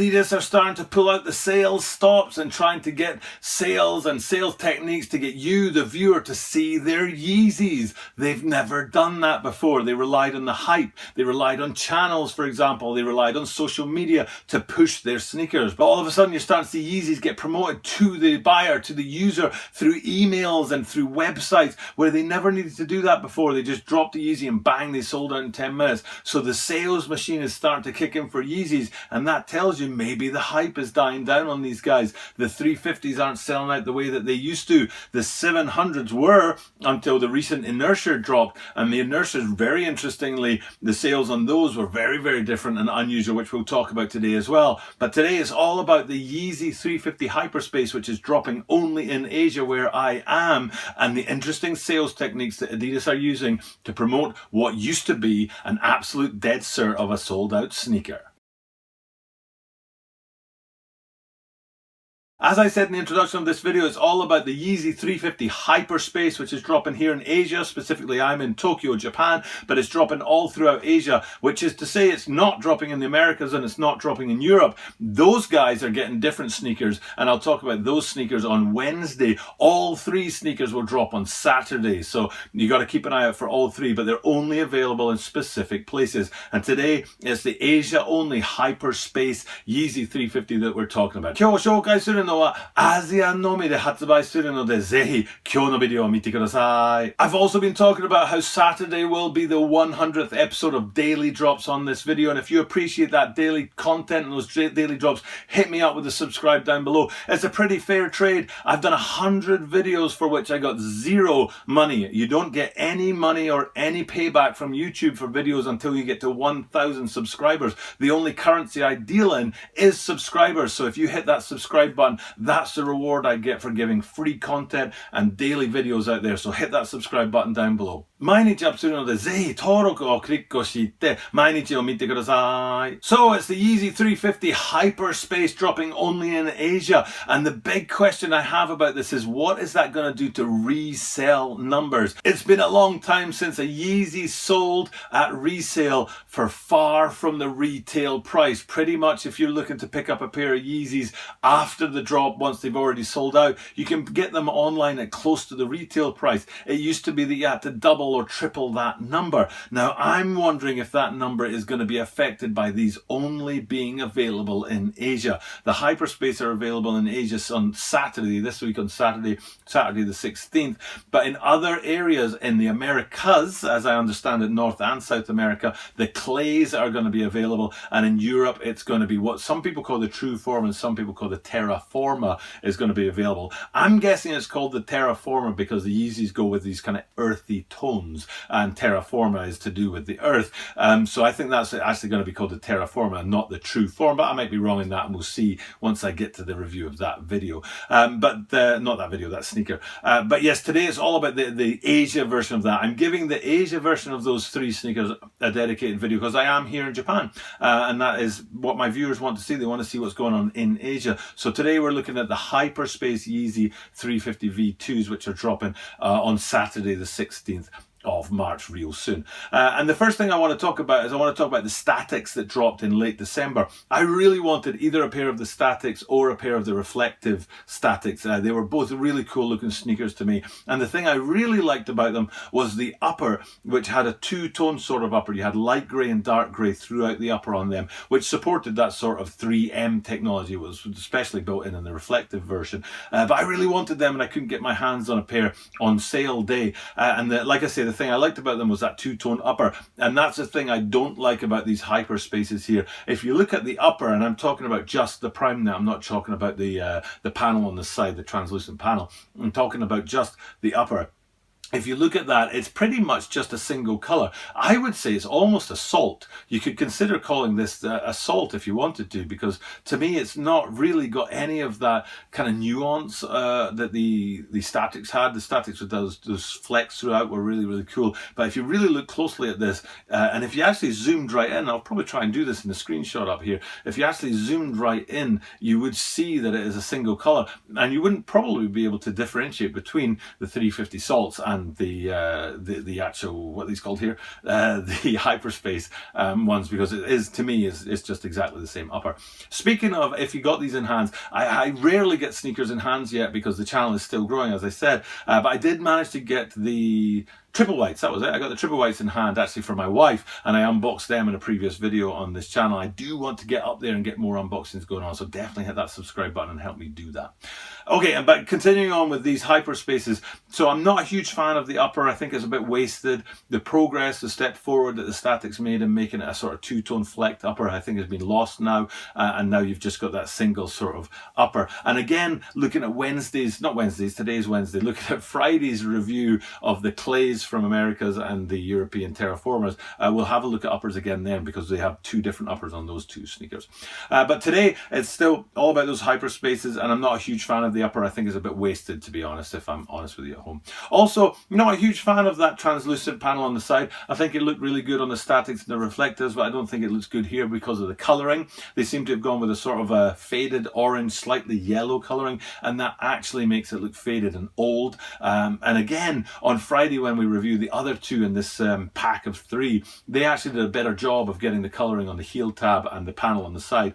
Adidas are starting to pull out the sales stops and trying to get sales and sales techniques to get you, the viewer, to see their Yeezys. They've never done that before. They relied on the hype. They relied on channels, for example. They relied on social media to push their sneakers. But all of a sudden, you're starting to see Yeezys get promoted to the buyer, to the user, through emails and through websites where they never needed to do that before. They just dropped a Yeezy and bang, they sold out in 10 minutes. So the sales machine is starting to kick in for Yeezys, and that tells you maybe the hype is dying down on these guys. The 350s aren't selling out the way that they used to. The 700s were until the recent inertia dropped, and the inertia, very interestingly, the sales on those were very, very different and unusual, which we'll talk about today as well. But today is all about the Yeezy 350 Hyperspace, which is dropping only in Asia, where I am, and the interesting sales techniques that Adidas are using to promote what used to be an absolute dead cert of a sold out sneaker. As I said in the introduction of this video, it's all about the Yeezy 350 Hyperspace, which is dropping here in Asia. Specifically, I'm in Tokyo, Japan, but it's dropping all throughout Asia, which is to say it's not dropping in the Americas and it's not dropping in Europe. Those guys are getting different sneakers, and I'll talk about those sneakers on Wednesday. All three sneakers will drop on Saturday, so you got to keep an eye out for all three, but they're only available in specific places. And today, it's the Asia-only Hyperspace Yeezy 350 that we're talking about. 今日紹介するのはアジアのみで発売するので、ぜひ今日のビデオを見てください。I've also been talking about how Saturday will be the 100th episode of daily drops on this video, and if you appreciate that daily content and those daily drops, hit me up with a subscribe down below. It's a pretty fair trade. I've done 100 videos for which I got zero money. You don't get any money or any payback from YouTube for videos until you get to 1,000 subscribers. The only currency I deal in is subscribers, so if you hit that subscribe button, that's the reward I get for giving free content and daily videos out there. So hit that subscribe button down below. 毎日アップするので、ぜひ登録をクリックして、毎日を見てください。So it's the Yeezy 350 Hyperspace dropping only in Asia. And the big question I have about this is, what is that going to do to resell numbers? It's been a long time since a Yeezy sold at resale for far from the retail price. Pretty much if you're looking to pick up a pair of Yeezys after the drop, once they've already sold out, you can get them online at close to the retail price. It used to be that you had to double or triple that number. Now I'm wondering if that number is going to be affected by these only being available in Asia. The Hyperspace are available in Asia on Saturday, this week on Saturday the 16th, but in other areas in the Americas, as I understand it, North and South America, the clays are going to be available, and in Europe it's going to be what some people call the true form and some people call the Terraforma is going to be available. I'm guessing it's called the Terraforma because the Yeezys go with these kind of earthy tones, and Terraforma is to do with the earth. So I think that's actually going to be called the Terraforma and not the true form, but I might be wrong in that, and we'll see once I get to the review of that video. Not that video, that sneaker. But yes, today it's all about the Asia version of that. I'm giving the Asia version of those three sneakers a dedicated video because I am here in Japan, and that is what my viewers want to see. They want to see what's going on in Asia. So today we're looking at the Hyperspace Yeezy 350 V2s, which are dropping on Saturday the 16th of March real soon. And the first thing I want to talk about is I want to talk about the Statics that dropped in late December. I really wanted either a pair of the Statics or a pair of the reflective Statics. They were both really cool looking sneakers to me. And the thing I really liked about them was the upper, which had a two-tone sort of upper. You had light grey and dark grey throughout the upper on them, which supported that sort of 3M technology. It was especially built in the reflective version. But I really wanted them and I couldn't get my hands on a pair on sale day. Like I say, the thing I liked about them was that two-tone upper, and that's the thing I don't like about these Hyperspaces here. If you look at the upper, and I'm talking about just the prime now, I'm not talking about the panel on the side, the translucent panel, I'm talking about just the upper. If you look at that, it's pretty much just a single color. I would say it's almost a salt. You could consider calling this a salt if you wanted to, because to me it's not really got any of that kind of nuance that the Statics had. The Statics with those flecks throughout were really, really cool. But if you really look closely at this, and if you actually zoomed right in, I'll probably try and do this in the screenshot up here. If you actually zoomed right in, you would see that it is a single color, and you wouldn't probably be able to differentiate between the 350 salts and and the actual, what are these called here, the hyperspace ones, because it is, to me, it's just exactly the same upper. Speaking of, if you got these in hands, I rarely get sneakers in hands yet because the channel is still growing, as I said, but I did manage to get the triple whites, that was it. I got the triple whites in hand actually for my wife, and I unboxed them in a previous video on this channel. I do want to get up there and get more unboxings going on, so definitely hit that subscribe button and help me do that. Okay, but continuing on with these hyperspaces, so I'm not a huge fan of the upper. I think it's a bit wasted. The progress, the step forward that the Statics made in making it a sort of two-tone flecked upper, I think has been lost now, and now you've just got that single sort of upper. And again, looking at today's Wednesday, looking at Friday's review of the clays from Americas and the European Terraformers, we'll have a look at uppers again then, because they have two different uppers on those two sneakers. But today it's still all about those hyperspaces, and I'm not a huge fan of the upper. I think it's a bit wasted, to be honest, if I'm honest with you at home. Also, not a huge fan of that translucent panel on the side. I think it looked really good on the Statics and the reflectors, but I don't think it looks good here because of the colouring. They seem to have gone with a sort of a faded orange, slightly yellow colouring, and that actually makes it look faded and old. And again, on Friday when we review the other two in this pack of 3, they actually did a better job of getting the colouring on the heel tab and the panel on the side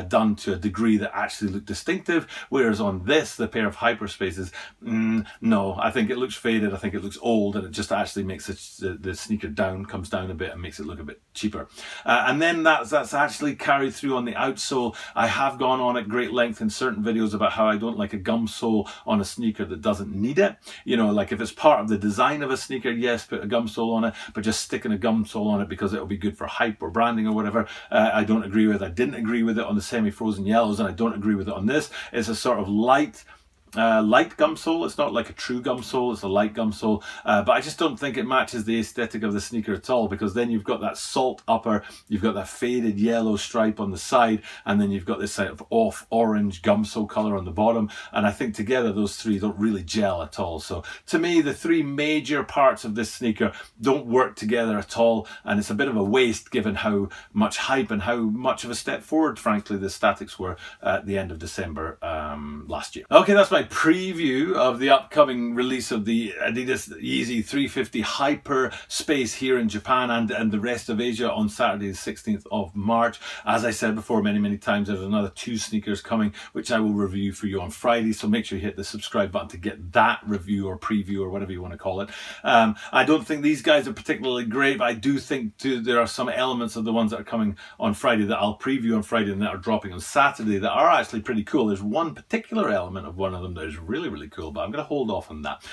done to a degree that actually looked distinctive, whereas on this, the pair of hyperspaces, no, I think it looks faded, I think it looks old, and it just actually makes the sneaker comes down a bit and makes it look a bit cheaper. And then that's actually carried through on the outsole. I have gone on at great length in certain videos about how I don't like a gum sole on a sneaker that doesn't need it. You know, like if it's part of the design of a sneaker, yes, put a gum sole on it, but just sticking a gum sole on it because it'll be good for hype or branding or whatever, I don't agree with. I didn't agree with it on the semi-frozen yellows, and I don't agree with it on this. It's a sort of light gum sole. It's not like a true gum sole, it's a light gum sole, but I just don't think it matches the aesthetic of the sneaker at all, because then you've got that salt upper, you've got that faded yellow stripe on the side, and then you've got this sort of off orange gum sole colour on the bottom, and I think together those three don't really gel at all. So to me, the three major parts of this sneaker don't work together at all, and it's a bit of a waste given how much hype and how much of a step forward, frankly, the Statics were at the end of December last year. Okay, that's my preview of the upcoming release of the Adidas Yeezy 350 HYPERSPACE here in Japan and the rest of Asia on Saturday the 16th of March. As I said before many times, there's another 2 sneakers coming which I will review for you on Friday, so make sure you hit the subscribe button to get that review or preview or whatever you want to call it. I don't think these guys are particularly great, but I do think there are some elements of the ones that are coming on Friday that I'll preview on Friday and that are dropping on Saturday that are actually pretty cool. There's one particular element of one of them that is really cool, but I'm going to hold off on that.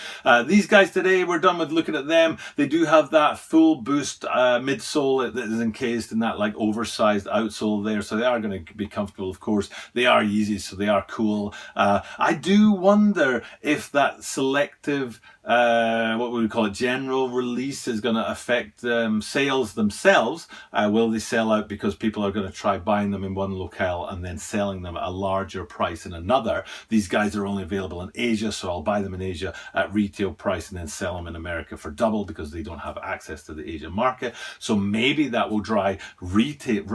These guys today, we're done with looking at them. They do have that full boost midsole that is encased in that like oversized outsole there, so they are going to be comfortable. Of course, they are Yeezys, so they are cool. I do wonder if that selective what would we call it, general release is going to affect sales themselves. Will they sell out because people are going to try buying them in one locale and then selling them at a larger price in another? These guys are only available in Asia, so I'll buy them in Asia at retail price and then sell them in America for double because they don't have access to the Asian market. So maybe that will drive retail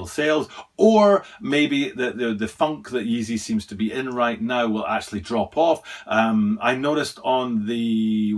sales, or maybe the funk that Yeezy seems to be in right now will actually drop off. I noticed on the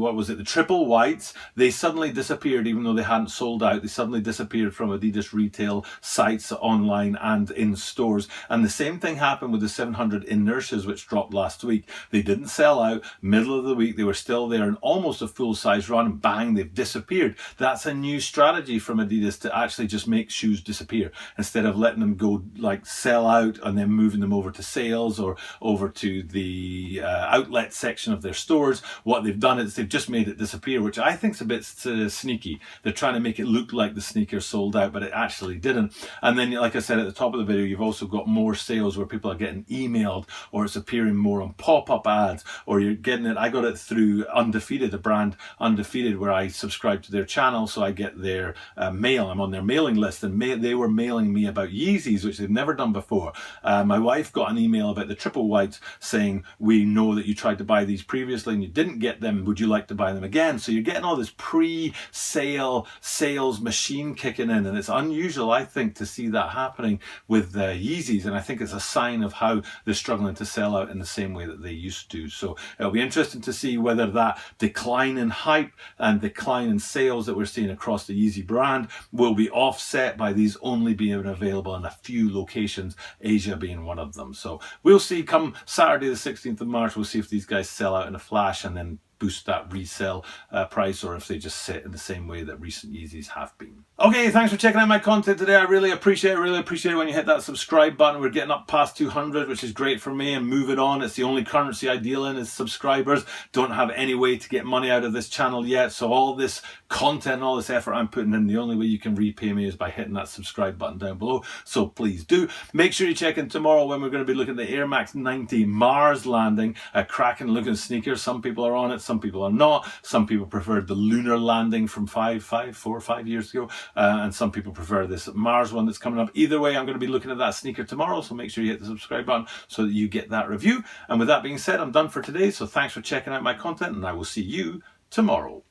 triple whites, they suddenly disappeared. Even though they hadn't sold out, they suddenly disappeared from Adidas retail sites online and in stores. And the same thing happened with the 700 inertias, which dropped last week. They didn't sell out. Middle of the week, they were still there in almost a full size run, and bang, they've disappeared. That's a new strategy from Adidas to actually just make shoes disappear instead of letting them go like sell out and then moving them over to sales or over to the outlet section of their stores. What they've done is they've just made it disappear, which I think is a bit sneaky. They're trying to make it look like the sneaker sold out, but it actually didn't. And then, like I said at the top of the video, you've also got more sales where people are getting emailed, or it's appearing more on pop-up ads, or you're getting it. I got it through Undefeated, the brand Undefeated, where I subscribe to their channel, so I get their mail. I'm on their mailing list, and they were mailing me about Yeezys, which they've never done before. My wife got an email about the triple whites saying, we know that you tried to buy these previously and you didn't get them. Would you like to buy them again? So you're getting all this pre-sale sales machine kicking in, and it's unusual, I think, to see that happening with Yeezys, and I think it's a sign of how they're struggling to sell out in the same way that they used to. So it'll be interesting to see whether that decline in hype and decline in sales that we're seeing across the Yeezy brand will be offset by these only being available in a few locations, Asia being one of them. So we'll see come Saturday the 16th of March, we'll see if these guys sell out in a flash and then boost that resale price, or if they just sit in the same way that recent Yeezys have been. Okay, thanks for checking out my content today. I really appreciate it when you hit that subscribe button. We're getting up past 200, which is great for me, and moving on. It's the only currency I deal in is subscribers. Don't have any way to get money out of this channel yet, so all this content and all this effort I'm putting in, the only way you can repay me is by hitting that subscribe button down below, so please do. Make sure you check in tomorrow when we're going to be looking at the Air Max 90 Mars landing, a cracking looking sneaker. Some people are on it, some people are not. Some people preferred the lunar landing from 4 or 5 years ago, and some people prefer this Mars one that's coming up. Either way, I'm going to be looking at that sneaker tomorrow, so make sure you hit the subscribe button so that you get that review. And with that being said, I'm done for today, so thanks for checking out my content, and I will see you tomorrow.